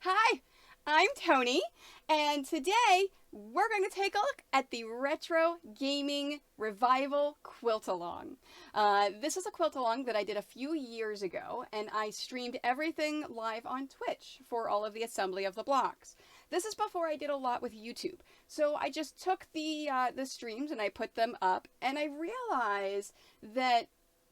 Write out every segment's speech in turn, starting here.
Hi, I'm Tony, and today we're going to take a look at the Retro Gaming Revival Quilt Along. This is a quilt along that I did a few years ago, and I streamed everything live on Twitch for all of the assembly of the blocks. This is before I did a lot with YouTube, so I just took the streams and I put them up, and I realized that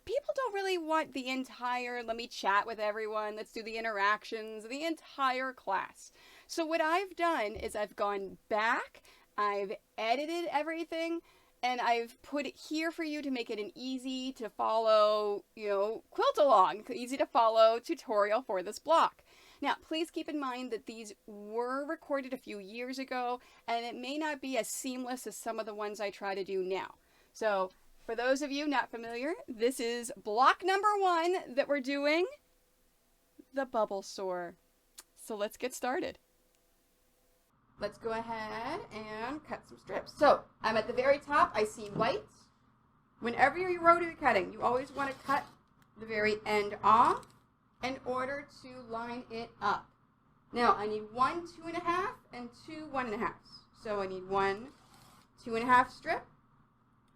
people don't really want the entire let me chat with everyone, let's do the interactions, the entire class. So what I've done is I've gone back, I've edited everything, and I've put it here for you to make it an easy to follow, quilt along, easy to follow tutorial for this block. Now, please keep in mind that these were recorded a few years ago, and it may not be as seamless as some of the ones I try to do now. So for those of you not familiar, this is block number 1 that we're doing, the Bubblesaur. So let's get started. Let's go ahead and cut some strips. So I'm at the very top. I see white. Whenever you're rotary cutting, you always want to cut the very end off in order to line it up. Now I need 1 2.5 and 2 1.5. So I need 1 2.5 strip.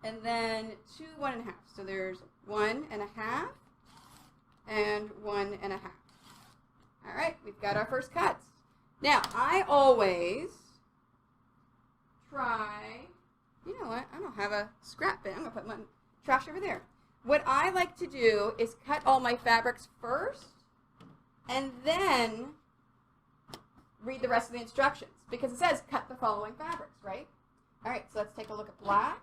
And then 2 1.5. So there's 1.5 and 1.5. All right, we've got our first cuts. Now, I always try, you know what, I don't have a scrap bin. I'm going to put my trash over there. What I like to do is cut all my fabrics first and then read the rest of the instructions because it says cut the following fabrics, right? All right, so let's take a look at black.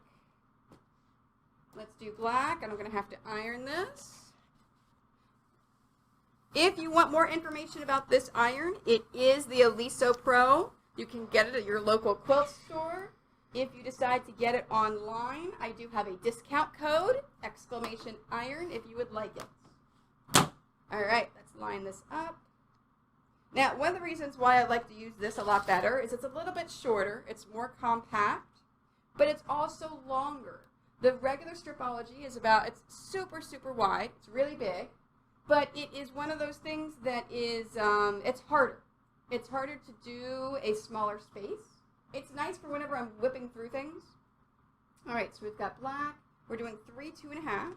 Let's do black, and I'm going to have to iron this. If you want more information about this iron, it is the Aliso Pro. You can get it at your local quilt store. If you decide to get it online, I do have a discount code, !iron, if you would like it. All right, let's line this up. Now, one of the reasons why I like to use this a lot better is it's a little bit shorter, it's more compact, but it's also longer. The regular stripology is it's super, super wide. It's really big. But it is one of those things that is, it's harder. It's harder to do a smaller space. It's nice for whenever I'm whipping through things. All right, so we've got black. We're doing 3 2.5.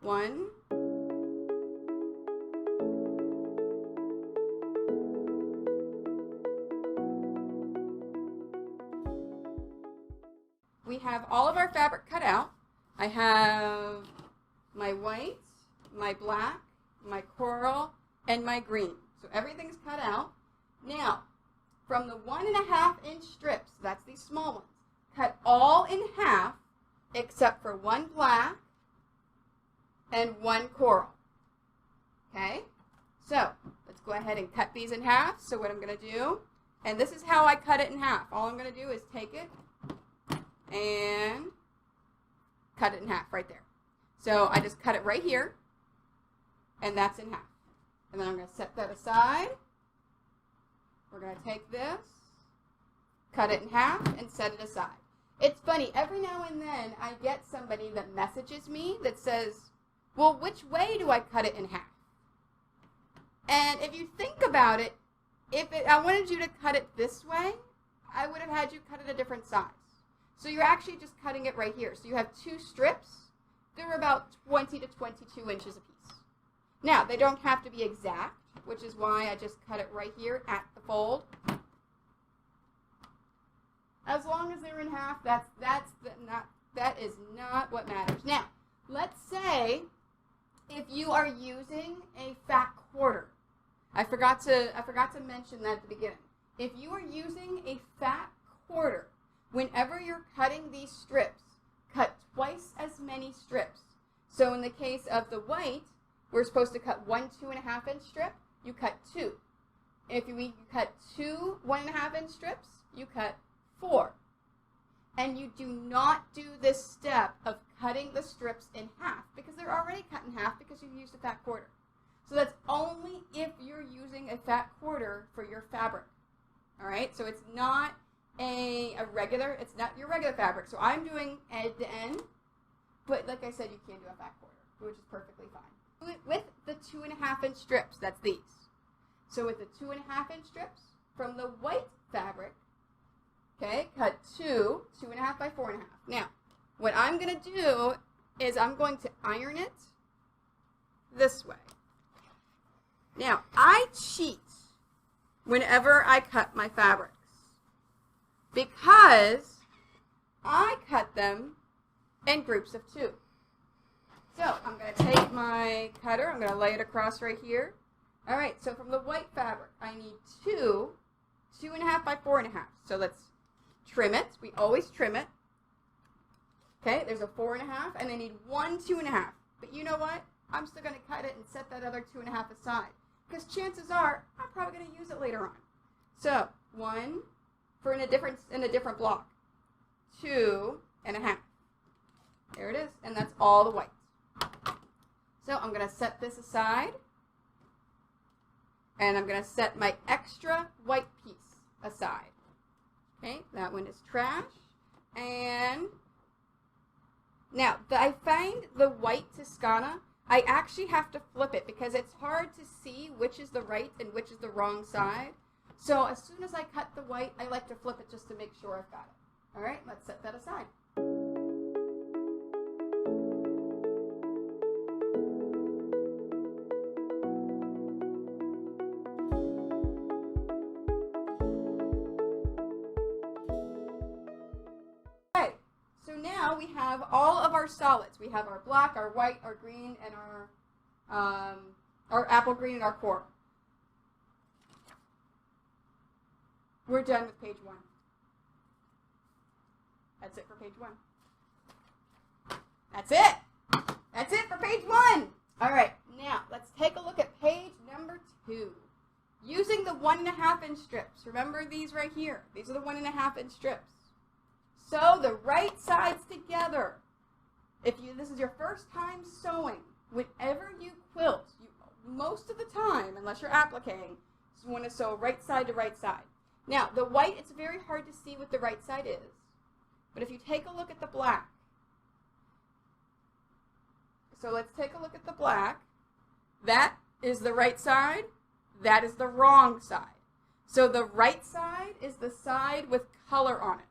1. We have all of our fabric cut out. I have my white, my black, my coral, and my green. So everything's cut out. Now, from the 1.5-inch strips, that's these small ones, cut all in half except for 1 black and 1 coral. Okay? So, let's go ahead and cut these in half. So what I'm going to do, and this is how I cut it in half. All I'm going to do is take it and cut it in half right there. So I just cut it right here, and that's in half. And then I'm going to set that aside. We're going to take this, cut it in half, and set it aside. It's funny, every now and then I get somebody that messages me that says, well, which way do I cut it in half? And if you think about it, I wanted you to cut it this way, I would have had you cut it a different size. So you're actually just cutting it right here. So you have 2 strips. They're about 20 to 22 inches apiece. Now, they don't have to be exact, which is why I just cut it right here at the fold. As long as they're in half, that is not what matters. Now, let's say if you are using a fat quarter. I forgot to mention that at the beginning. If you are using a fat quarter, whenever you're cutting these strips, cut twice as many strips. So in the case of the white, we're supposed to cut 1 2.5-inch strip, you cut 2. If you cut 2 1.5-inch strips, you cut 4. And you do not do this step of cutting the strips in half because they're already cut in half because you've used a fat quarter. So that's only if you're using a fat quarter for your fabric. All right, so it's not it's not your regular fabric. So I'm doing end to end, but like I said, you can do a fat quarter, which is perfectly fine. With the 2.5-inch strips, that's these. So with the 2.5-inch strips from the white fabric, okay, cut 2.5 by 4.5. Now, what I'm going to do is I'm going to iron it this way. Now, I cheat whenever I cut my fabrics because I cut them in groups of 2. So I'm going to take my cutter, I'm going to lay it across right here. All right, so from the white fabric, I need 2.5 by 4.5. So let's trim it. We always trim it. Okay, there's a 4.5, and I need 1 2.5. But you know what? I'm still going to cut it and set that other 2.5 aside, because chances are I'm probably going to use it later on. So 1 for in a different block, 2.5. There it is, and that's all the white. So I'm going to set this aside, and I'm going to set my extra white piece aside. Okay, that one is trash. And now, I find the white Toscana, I actually have to flip it because it's hard to see which is the right and which is the wrong side. So as soon as I cut the white, I like to flip it just to make sure I've got it. All right, let's set that aside. Okay, so now we have all of our solids. We have our black, our white, our green, and our apple green and our coral. We're done with page 1. That's it for page 1. That's it. That's it for page 1. All right, now let's take a look at page number 2. Using the 1.5-inch strips. Remember these right here. These are the 1.5-inch strips. Sew the right sides together. If this is your first time sewing, whenever you quilt, most of the time, unless you're appliquing, you want to sew right side to right side. Now, the white, it's very hard to see what the right side is. But if you take a look at the black, so let's take a look at the black. That is the right side. That is the wrong side. So the right side is the side with color on it.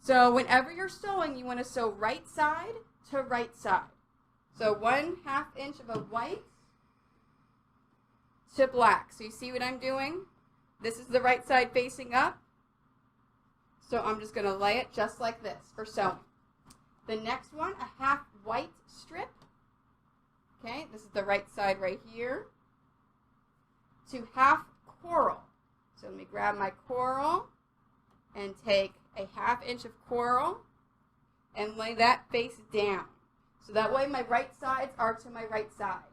So whenever you're sewing, you want to sew right side to right side. So 1/2 inch of a white to black. So you see what I'm doing? This is the right side facing up. So I'm just going to lay it just like this for sewing. The next one, a 1/2 white strip. Okay, this is the right side right here. To 1/2 coral. So let me grab my coral and take a 1/2 inch of coral and lay that face down. So that way my right sides are to my right sides.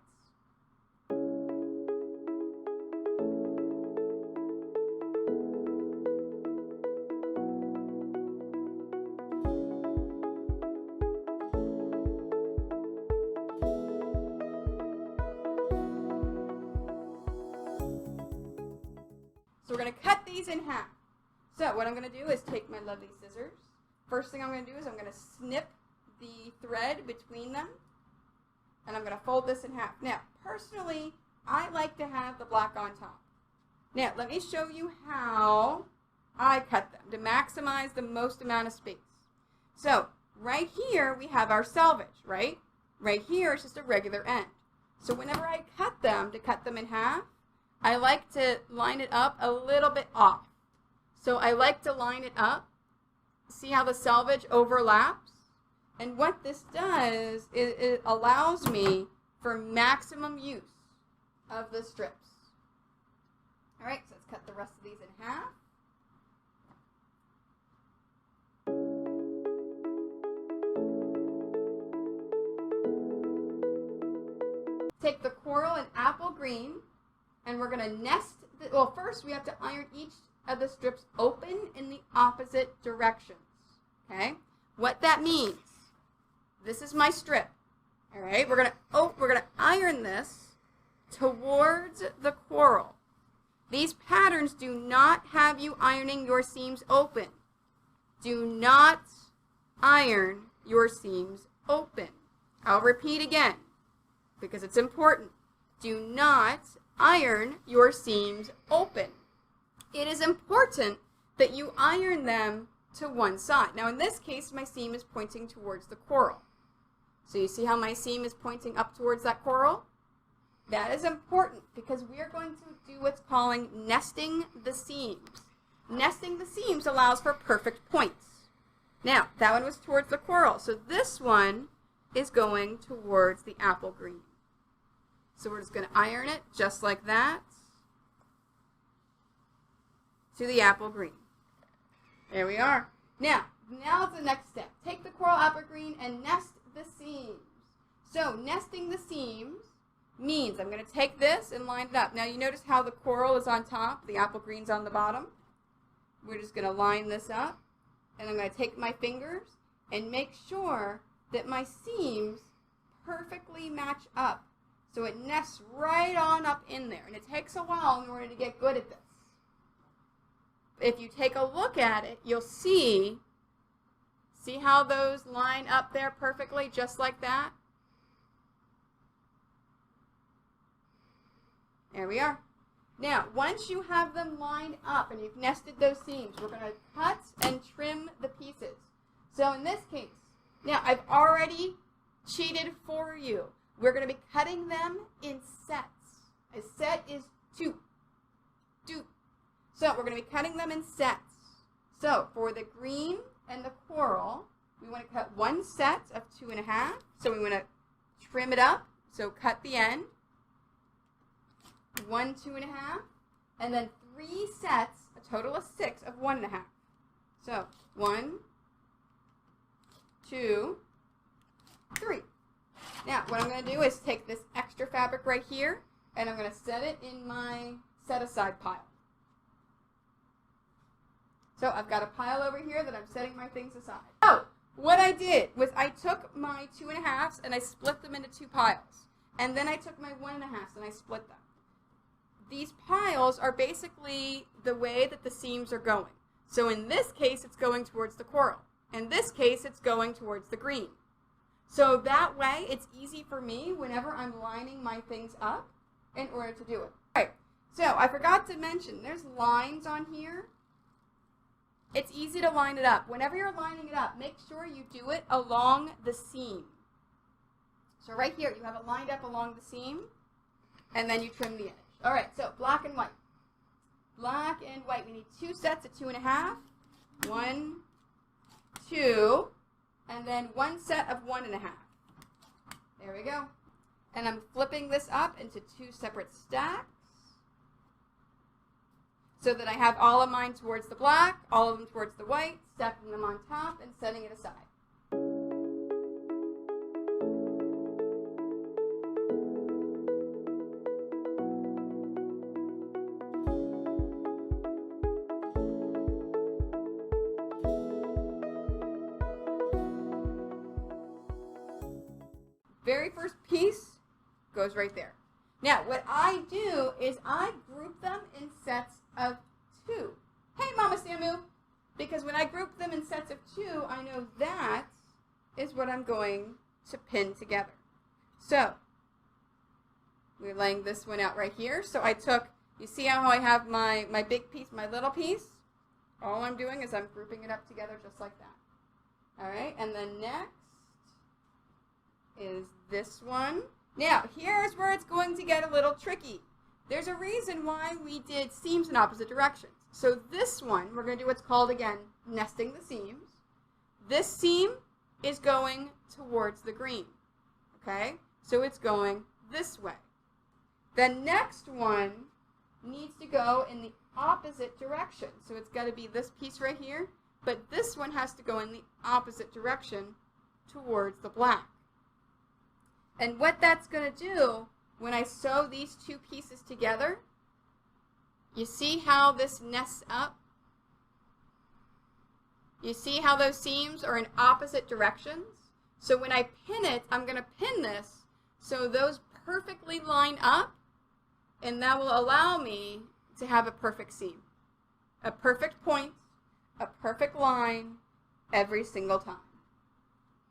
So we're going to cut these in half. So what I'm going to do is take my lovely scissors. First thing I'm going to do is I'm going to snip the thread between them. And I'm going to fold this in half. Now, personally, I like to have the black on top. Now, let me show you how I cut them to maximize the most amount of space. So, right here we have our selvage, right? Right here is just a regular end. So whenever I cut them, to cut them in half, I like to line it up a little bit off. So I like to line it up. See how the selvage overlaps? And what this does is it allows me for maximum use of the strips. All right, so let's cut the rest of these in half. Take the coral and apple green, and we're going to nest, well, first we have to iron each of the strips open in the opposite directions, okay? What that means, this is my strip, all right? We're gonna iron this towards the coral. These patterns do not have you ironing your seams open. Do not iron your seams open. I'll repeat again, because it's important. Do not iron your seams open. It is important that you iron them to one side. Now in this case, my seam is pointing towards the coral. So you see how my seam is pointing up towards that coral? That is important because we are going to do what's calling nesting the seams. Nesting the seams allows for perfect points. Now, that one was towards the coral, so this one is going towards the apple green. So we're just going to iron it just like that to the apple green. There we are. Now it's the next step. Take the coral apple green and nest the seams. So nesting the seams means I'm going to take this and line it up. Now you notice how the coral is on top, the apple green's on the bottom. We're just going to line this up, and I'm going to take my fingers and make sure that my seams perfectly match up. So it nests right on up in there, and it takes a while in order to get good at this. If you take a look at it, you'll see how those line up there perfectly, just like that? There we are. Now, once you have them lined up and you've nested those seams, we're going to cut and trim the pieces. So in this case, now I've already cheated for you. We're going to be cutting them in sets. A set is two. So we're going to be cutting them in sets. So for the green and the coral, we want to cut one set of 2.5. So we want to trim it up. So cut the end. 1 2.5, and then 3 sets, a total of 6 of 1.5. So 1, 2, 3. Now what I'm going to do is take this extra fabric right here, and I'm going to set it in my set aside pile. So I've got a pile over here that I'm setting my things aside. Oh, what I did was I took my 2.5s and I split them into 2 piles, and then I took my 1.5s and I split them. These piles are basically the way that the seams are going. So in this case, it's going towards the coral. In this case, it's going towards the green. So that way, it's easy for me whenever I'm lining my things up in order to do it. All right, so I forgot to mention, there's lines on here. It's easy to line it up. Whenever you're lining it up, make sure you do it along the seam. So right here, you have it lined up along the seam, and then you trim the edge. All right, so black and white. Black and white. We need 2 sets of 2.5. 1, 2, and then 1 set of 1.5. There we go. And I'm flipping this up into 2 separate stacks so that I have all of mine towards the black, all of them towards the white, stacking them on top and setting it aside. Very first piece goes right there. Now, what I do is I group them in sets of 2. Hey, Mama Samu! Because when I group them in sets of 2, I know that is what I'm going to pin together. So, we're laying this one out right here. So I took, you see how I have my big piece, my little piece? All I'm doing is I'm grouping it up together just like that. All right, and then next is this one. Now, here's where it's going to get a little tricky. There's a reason why we did seams in opposite directions. So this one, we're going to do what's called, again, nesting the seams. This seam is going towards the green, okay? So it's going this way. The next one needs to go in the opposite direction. So it's got to be this piece right here, but this one has to go in the opposite direction towards the black. And what that's going to do, when I sew these 2 pieces together, you see how this nests up? You see how those seams are in opposite directions? So when I pin it, I'm going to pin this so those perfectly line up, and that will allow me to have a perfect seam. A perfect point, a perfect line, every single time.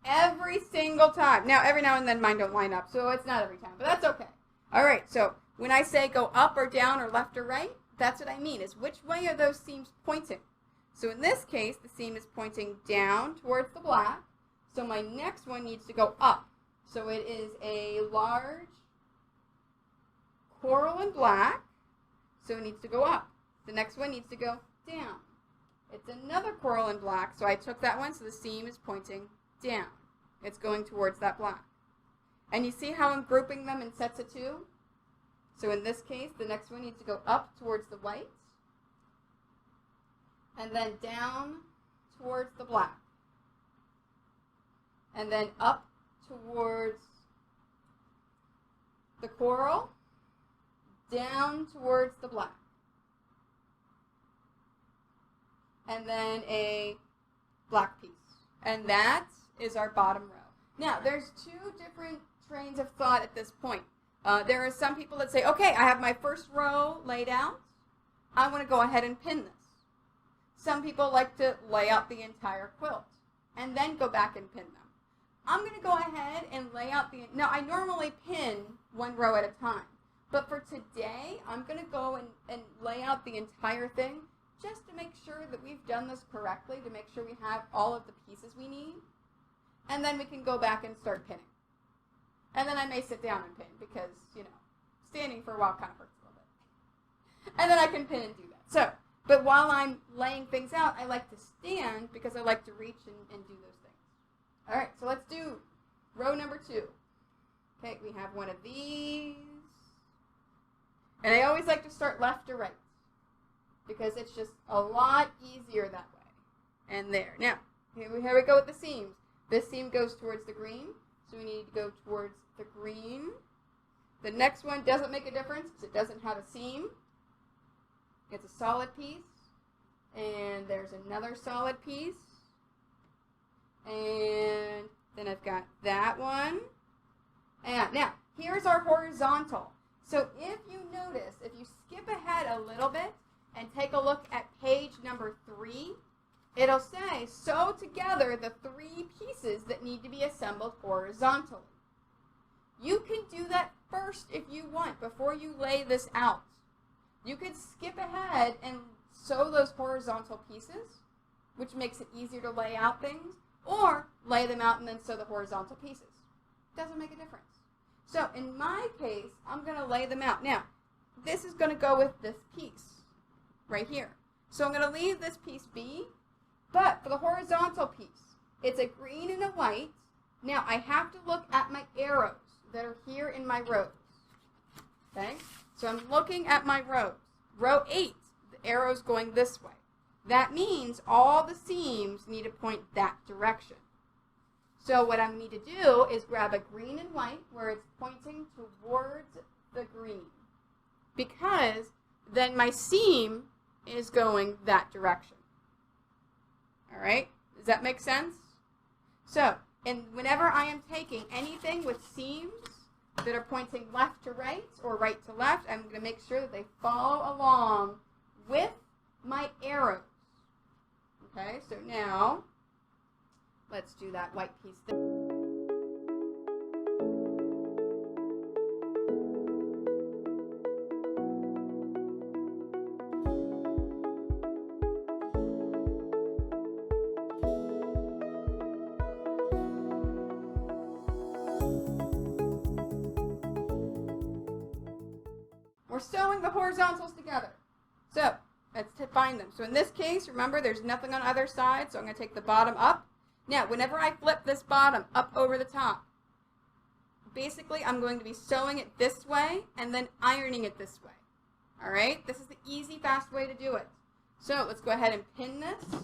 Every single time. Now, every now and then mine don't line up, so it's not every time, but that's okay. All right, so When I say go up or down or left or right, that's what I mean, is which way are those seams pointing? So in this case, the seam is pointing down towards the black, so my next one needs to go up. So it is a large coral and black, so it needs to go up. The next one needs to go down. It's another coral and black, so I took that one, so the seam is pointing down. It's going towards that black. And you see how I'm grouping them in sets of two? So in this case, the next one needs to go up towards the white, and then down towards the black, and then up towards the coral, down towards the black, and then a black piece. And that is our bottom row. Now, there's two different trains of thought at this point. There are some people that say, okay, I have my first row laid out. I want to go ahead and pin this. Some people like to lay out the entire quilt and then go back and pin them. I'm going to go ahead and lay out the... Now, I normally pin one row at a time. But for today, I'm going to go and lay out the entire thing just to make sure that we've done this correctly, to make sure we have all of the pieces we need. And then we can go back and start pinning. And then I may sit down and pin because, you know, standing for a while kind of hurts a little bit. And then I can pin and do that. So, but while I'm laying things out, I like to stand because I like to reach and do those things. All right, so let's do row number 2. Okay, we have one of these. And I always like to start left to right because it's just a lot easier that way. And there. Now, here we go with the seams. This seam goes towards the green. So we need to go towards the green. The next one doesn't make a difference because it doesn't have a seam. It's a solid piece. And there's another solid piece. And then I've got that one. And now, here's our horizontal. So if you notice, if you skip ahead a little bit and take a look at page number 3, it'll say, sew together the 3 pieces that need to be assembled horizontally. You can do that first if you want, before you lay this out. You could skip ahead and sew those horizontal pieces, which makes it easier to lay out things, or lay them out and then sew the horizontal pieces. Doesn't make a difference. So in my case, I'm going to lay them out. Now, this is going to go with this piece right here. So I'm going to leave this piece be. But for the horizontal piece, it's a green and a white. Now, I have to look at my arrows that are here in my rows. Okay? So I'm looking at my rows. Row 8, the arrow's going this way. That means all the seams need to point that direction. So what I need to do is grab a green and white where it's pointing towards the green. Because then my seam is going that direction. All right, does that make sense? So, and whenever I am taking anything with seams that are pointing left to right or right to left, I'm going to make sure that they follow along with my arrows. Okay, so now, let's do that white piece there. We're sewing the horizontals together. So, let's find them. So in this case, remember there's nothing on either side, so I'm going to take the bottom up. Now, whenever I flip this bottom up over the top, basically I'm going to be sewing it this way and then ironing it this way. All right? This is the easy, fast way to do it. So let's go ahead and pin this.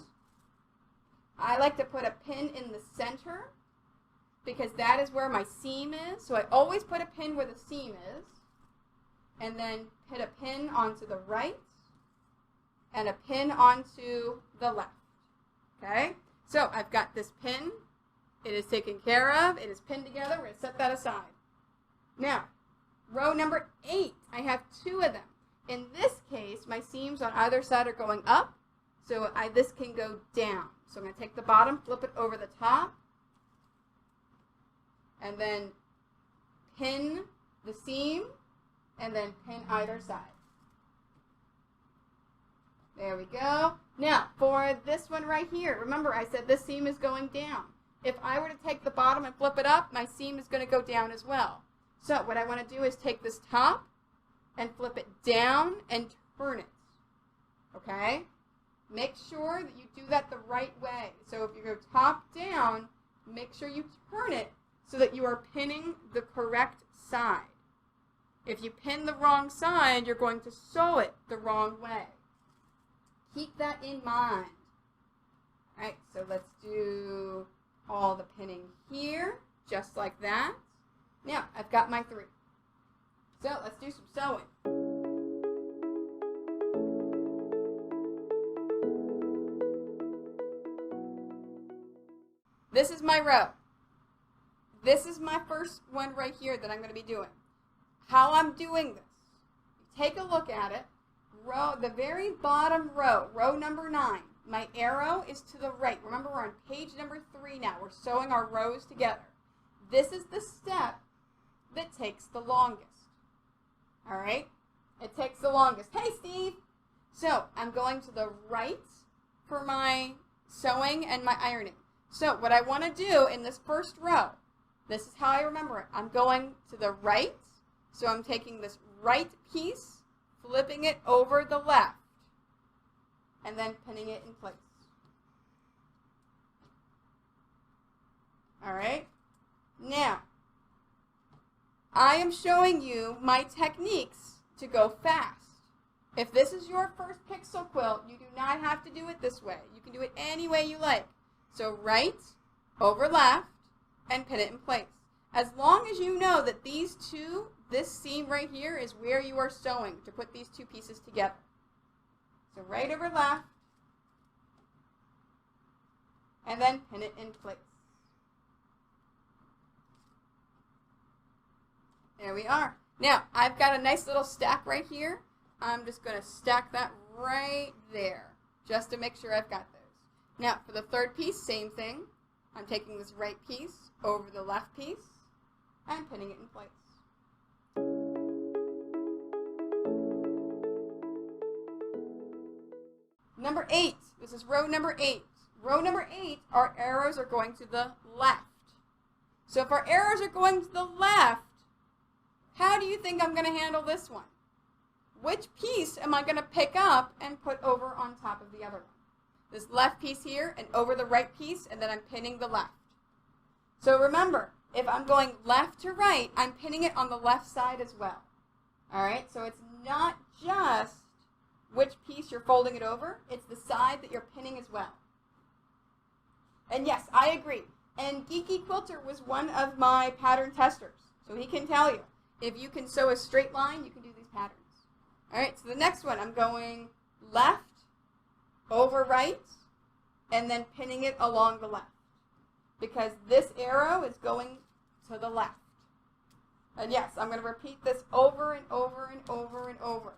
I like to put a pin in the center because that is where my seam is. So I always put a pin where the seam is. And then put a pin onto the right and a pin onto the left. Okay? So I've got this pin. It is taken care of. It is pinned together. We're going to set that aside. Now, row number 8, I have 2 of them. In this case, my seams on either side are going up, so this can go down. So I'm going to take the bottom, flip it over the top, and then pin the seam and then pin either side. There we go. Now, for this one right here, remember I said this seam is going down. If I were to take the bottom and flip it up, my seam is going to go down as well. So what I want to do is take this top and flip it down and turn it. Okay? Make sure that you do that the right way. So if you go top down, make sure you turn it so that you are pinning the correct side. If you pin the wrong side, you're going to sew it the wrong way. Keep that in mind. All right, so let's do all the pinning here, just like that. Now, I've got my 3. So let's do some sewing. This is my row. This is my first one right here that I'm going to be doing. How I'm doing this. Take a look at it. The very bottom row, row number 9. My arrow is to the right. Remember, we're on page number 3 now. We're sewing our rows together. This is the step that takes the longest. All right? It takes the longest. Hey, Steve! So, I'm going to the right for my sewing and my ironing. So, what I want to do in this first row, this is how I remember it. I'm going to the right. So, I'm taking this right piece, flipping it over the left, and then pinning it in place. All right? Now, I am showing you my techniques to go fast. If this is your first pixel quilt, you do not have to do it this way. You can do it any way you like. So right, over left, and pin it in place. As long as you know that these two, this seam right here is where you are sewing to put these two pieces together. So right over left, and then pin it in place. There we are. Now, I've got a nice little stack right here. I'm just going to stack that right there, just to make sure I've got those. Now, for the third piece, same thing. I'm taking this right piece over the left piece and pinning it in place. Number 8. This is row number 8. Row number 8, our arrows are going to the left. So if our arrows are going to the left, how do you think I'm going to handle this one? Which piece am I going to pick up and put over on top of the other one? This left piece here and over the right piece, and then I'm pinning the left. So remember, if I'm going left to right, I'm pinning it on the left side as well. All right, so it's not just which piece you're folding it over, it's the side that you're pinning as well. And yes, I agree. And Geeky Quilter was one of my pattern testers, so he can tell you. If you can sew a straight line, you can do these patterns. All right, so the next one, I'm going left, over right, and then pinning it along the left. Because this arrow is going to the left. And yes, I'm going to repeat this over and over and over and over.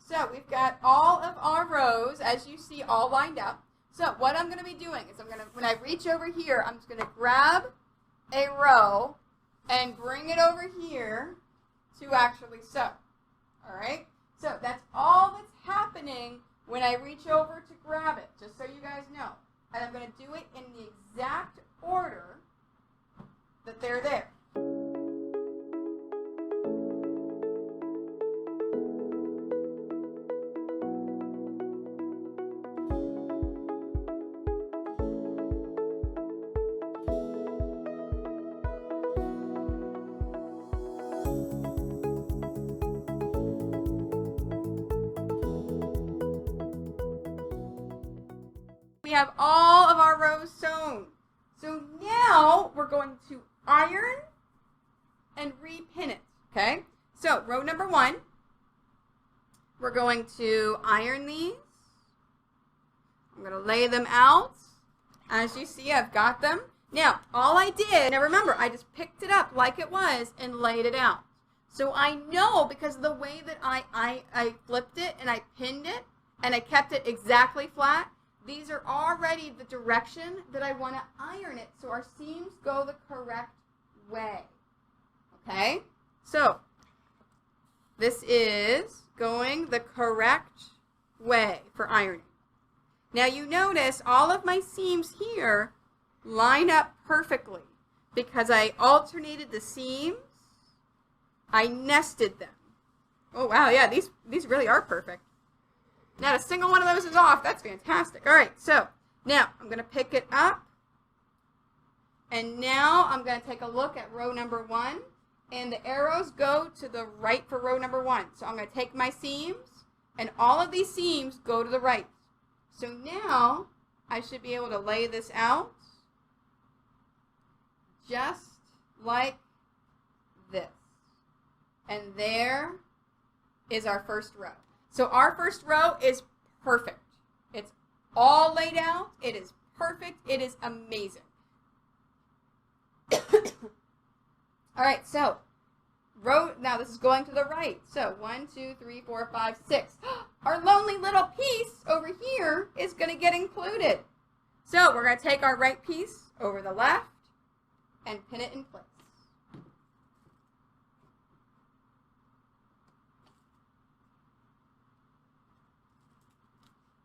So we've got all of our rows, as you see, all lined up. So what I'm going to be doing is when I reach over here, I'm just going to grab a row and bring it over here to actually sew. All right? So that's all that's happening when I reach over to grab it, just so you guys know. And I'm going to do it in the exact order that they're there. We have all of our rows sewn. So now we're going to iron and repin it, okay? So row number 1, we're going to iron these, I'm going to lay them out. As you see, I've got them. Now, all I did, now remember, I just picked it up like it was and laid it out. So I know because of the way that I flipped it and I pinned it and I kept it exactly flat, these are already the direction that I want to iron it so our seams go the correct way. Okay? So, this is going the correct way for ironing. Now you notice all of my seams here line up perfectly because I alternated the seams. I nested them. Oh wow, yeah, these really are perfect. Not a single one of those is off. That's fantastic. All right, so now I'm going to pick it up. And now I'm going to take a look at row number 1. And the arrows go to the right for row number 1. So I'm going to take my seams, and all of these seams go to the right. So now I should be able to lay this out just like this. And there is our first row. So our first row is perfect. It's all laid out. It is perfect. It is amazing. All right, so now this is going to the right. So 1, 2, 3, 4, 5, 6. Our lonely little piece over here is going to get included. So we're going to take our right piece over the left and pin it in place.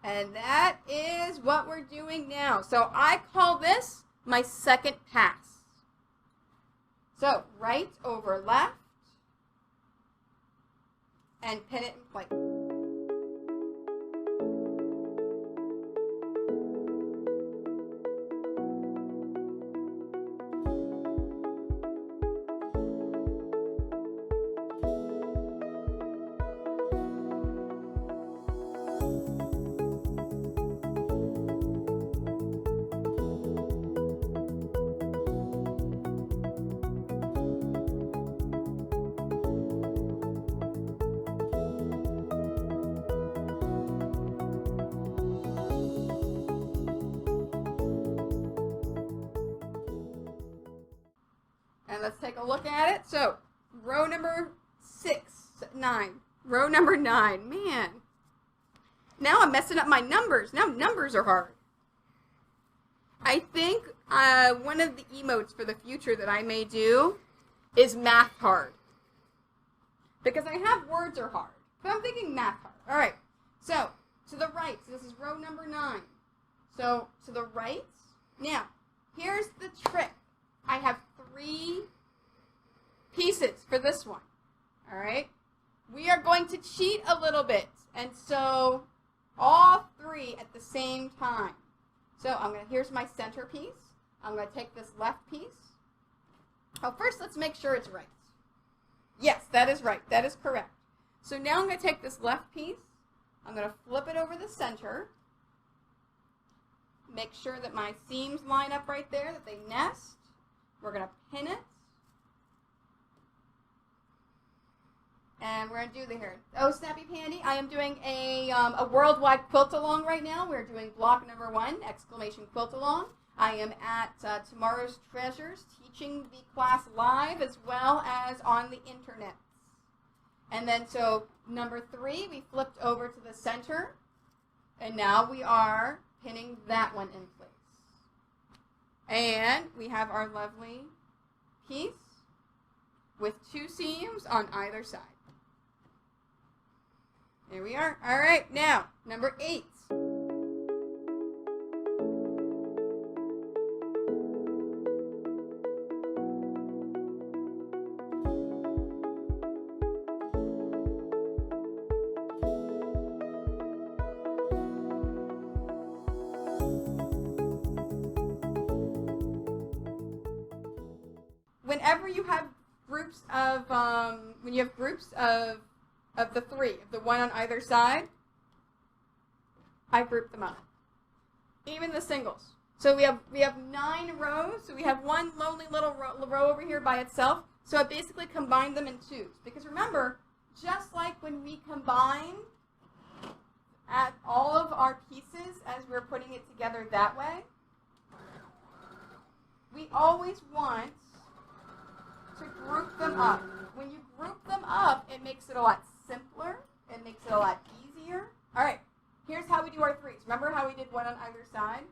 And that is what we're doing now. So I call this my second pass. So right over left and pin it in place. And let's take a look at it. So, row number 9. Row number 9. Man. Now I'm messing up my numbers. Now numbers are hard. I think one of the emotes for the future that I may do is math hard. Because I have words are hard. But I'm thinking math hard. All right. So, to the right. So this is row number 9. So, to the right. Now, here's the trick. I have 3 pieces for this one. All right. We are going to cheat a little bit and sew all 3 at the same time. So here's my center piece. I'm going to take this left piece. Oh, first let's make sure it's right. Yes, that is right. That is correct. So now I'm going to take this left piece. I'm going to flip it over the center. Make sure that my seams line up right there, that they nest. We're going to pin it. And we're going to do the hair. Oh, Snappy Pandy, I am doing a worldwide quilt along right now. We're doing block number 1, exclamation quilt along. I am at Tomorrow's Treasures teaching the class live as well as on the internet. And then so number 3, we flipped over to the center. And now we are pinning that one in place. And we have our lovely piece with 2 seams on either side. There we are. All right, now, number 8. Whenever you have groups of, of the 3, of the 1 on either side, I group them up. Even the singles. So we have 9 rows. So we have one lonely little row over here by itself. So I basically combined them in 2s. Because remember, just like when we combine at all of our pieces as we're putting it together that way, we always want to group them up. When you group them up, it makes it a lot simpler. It makes it a lot easier. All right, here's how we do our threes. Remember how we did one on either side?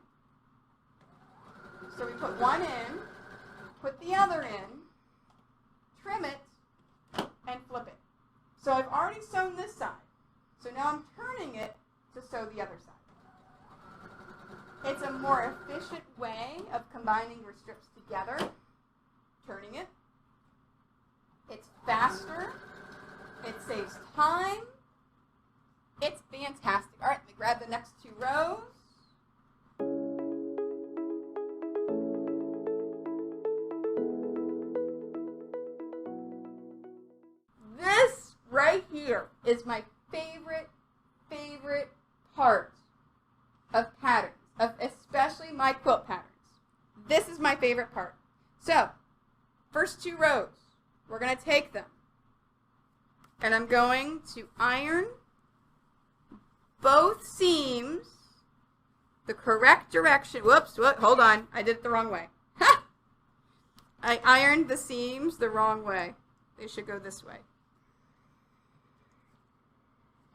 So we put one in, put the other in, trim it, and flip it. So I've already sewn this side. So now I'm turning it to sew the other side. It's a more efficient way of combining your strips together, turning it. It's faster. It saves time. It's fantastic. All right, let me grab the next two rows. This right here is my favorite part of patterns, of especially my quilt patterns. This is my favorite part. So, first two rows, we're going to take them, and I'm going to iron both seams the correct direction. Whoops, hold on, I did it the wrong way. Ha! I ironed the seams the wrong way. They should go this way.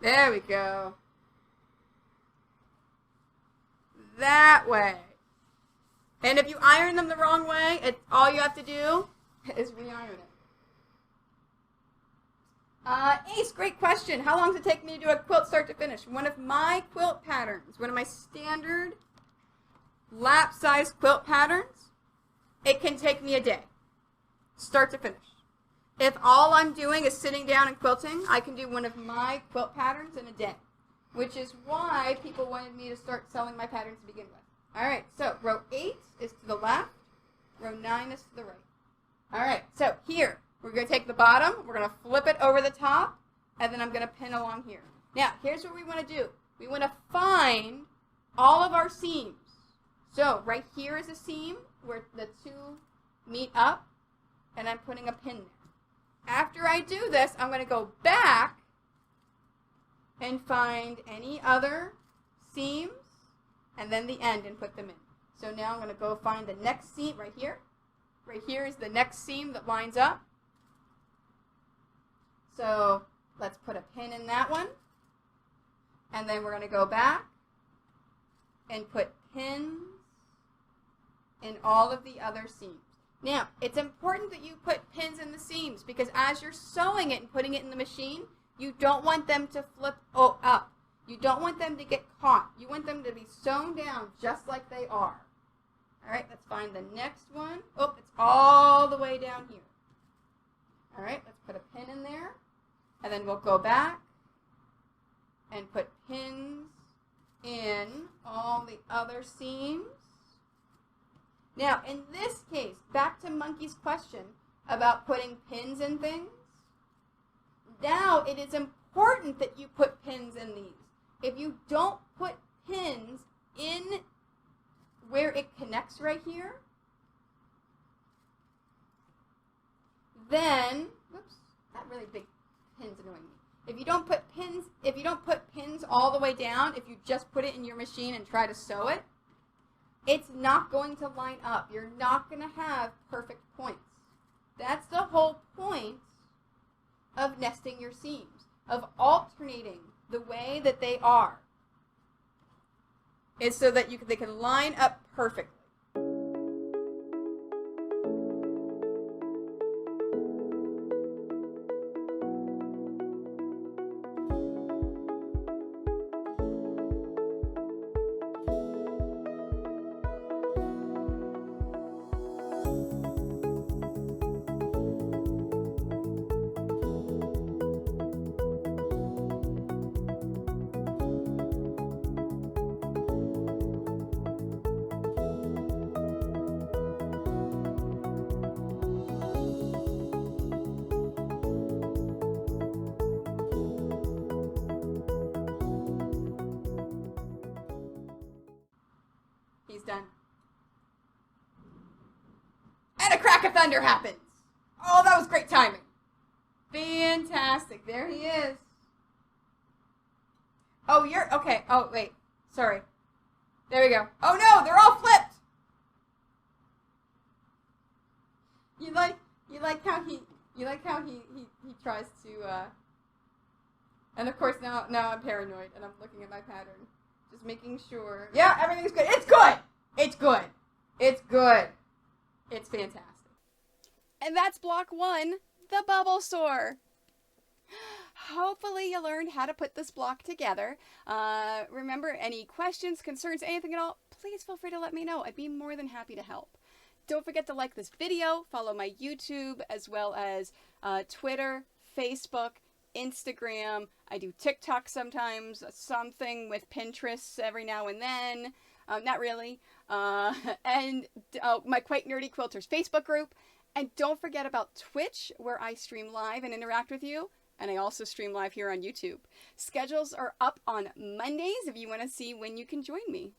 There we go. That way. And if you iron them the wrong way, all you have to do is re-iron it. Ace, great question. How long does it take me to do a quilt start to finish? One of my quilt patterns, one of my standard lap size quilt patterns, it can take me a day, start to finish. If all I'm doing is sitting down and quilting, I can do one of my quilt patterns in a day, which is why people wanted me to start selling my patterns to begin with. All right, so row 8 is to the left, row 9 is to the right. All right, so here, we're going to take the bottom, we're going to flip it over the top, and then I'm going to pin along here. Now, here's what we want to do. We want to find all of our seams. So right here is a seam where the two meet up, and I'm putting a pin there. After I do this, I'm going to go back and find any other seams, and then the end, and put them in. So now I'm going to go find the next seam right here. Right here is the next seam that lines up. So let's put a pin in that one. And then we're going to go back and put pins in all of the other seams. Now, it's important that you put pins in the seams because as you're sewing it and putting it in the machine, you don't want them to flip up. You don't want them to get caught. You want them to be sewn down just like they are. All right, let's find the next one. Oh, it's all the way down here. All right, let's put a pin in there. And then we'll go back and put pins in all the other seams. Now, in this case, back to Monkey's question about putting pins in things. Now, it is important that you put pins in these. If you don't put pins in where it connects right here, then, whoops, that really big pin's annoying me. If you don't put pins all the way down, if you just put it in your machine and try to sew it, it's not going to line up. You're not going to have perfect points. That's the whole point of nesting your seams, of alternating the way that they are. It's so that they can line up perfectly. He's done. And a crack of thunder happens. Oh, that was great timing. Fantastic. There he is. Oh, you're, okay. Oh, wait. Sorry. There we go. Oh no, they're all flipped! You like how he tries to, and of course now I'm paranoid and I'm looking at my pattern. Just making sure. Yeah, everything's good. It's good! It's good! It's good! It's fantastic. And that's block 1, the Bubblesaur. Hopefully you learned how to put this block together. Remember, any questions, concerns, anything at all, please feel free to let me know. I'd be more than happy to help. Don't forget to like this video, follow my YouTube, as well as Twitter, Facebook, Instagram. I do TikTok sometimes, something with Pinterest every now and then. Not really. And my Quite Nerdy Quilters Facebook group. And don't forget about Twitch, where I stream live and interact with you. And I also stream live here on YouTube. Schedules are up on Mondays if you want to see when you can join me.